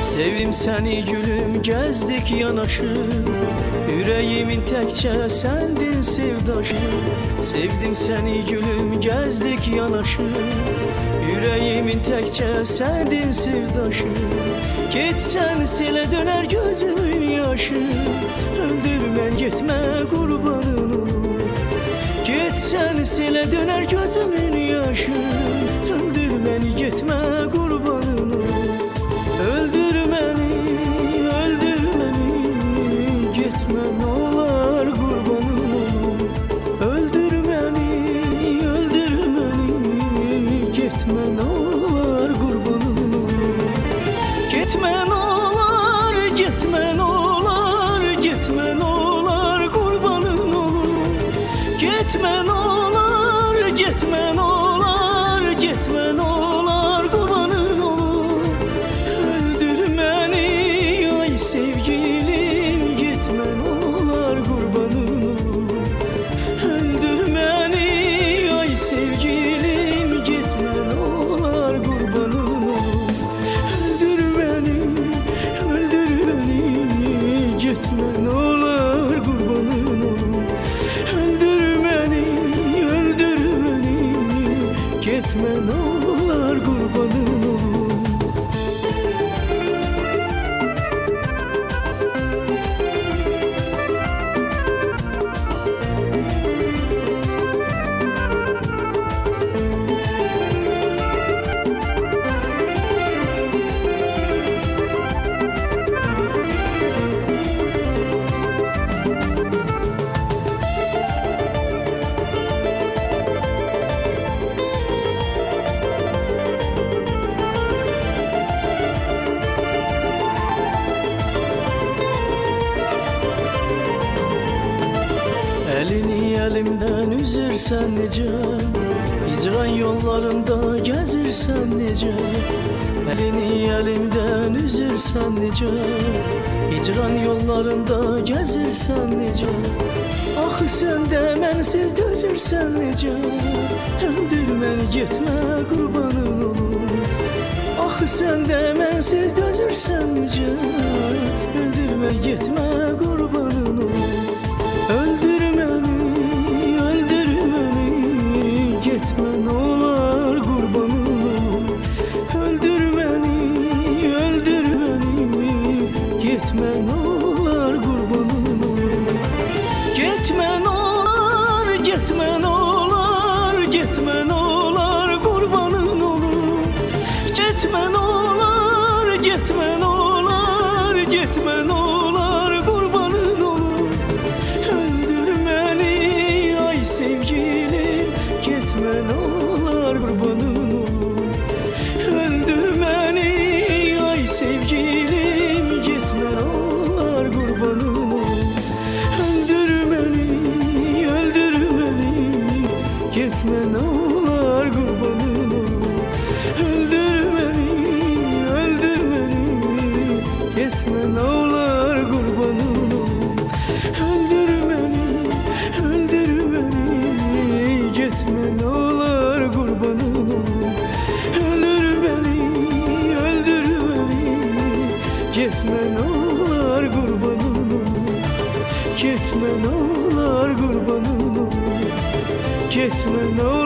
Sevdim seni gülüm, gezdik yanaşır. Yüreğimin tekçe sendin sevdaşım. Sevdim seni gülüm, gezdik yanaşır. Yüreğimin tekçe sendin sevdaşım. Gitsen sile döner gözümün yaşı. Öldürme gitme kurbanın olur. Gitsen sile döner gözümün yaşı. Öldürme gitme kurbanın olur. Öldür beni, öldür beni, gitme ne olar kurbanım olur. Öldür beni, gitme ne olar kurbanım olur. Gitme ne olar, gitme ne olar, gitme ne olar kurbanım olur. Gitme ne olar, gitme ne olar, gitme ne olar kurbanım olur. Sevgilim gitme ne olar kurbanım olur. Öldür beni ay sevgilim gitme ne olar kurbanım olur. Öldür beni gitme ne olar kurbanım olur. Öldür beni gitme ne olar kurbanım olur. Elini elimden üzürsen nece, hicran yollarında gezirsen nece. Elini elimden üzürsen nece, hicran yollarında gezirsen nece. Ah sen de mensiz dözürsen nece, öldür beni gitme kurbanın olur. Ah sen de mensiz dözürsen nece, öldür beni gitme kurbanın olur. Öldür beni, gitme ne olar kurbanım olur. Öldür beni, gitme ne olar kurbanım olur. Gitme ne olar, gitme ne olar, gitme ne olar kurbanım olur. Gitme ne olar, gitme ne olar, gitme ne olar kurbanım olur. Sevgilim gitme ne olar kurbanım olur. Öldür beni ay sevgilim gitme ne olar kurbanım olur. Öldür beni, gitme ne olar kurbanım olur. Öldür beni, gitme ne olar kurbanım olur. Öldür beni, gitme ne olar kurbanım olur. Öldür beni, gitme ne olar kurbanım olur. Gitme ne olar kurbanım olur. Gitme ne olar.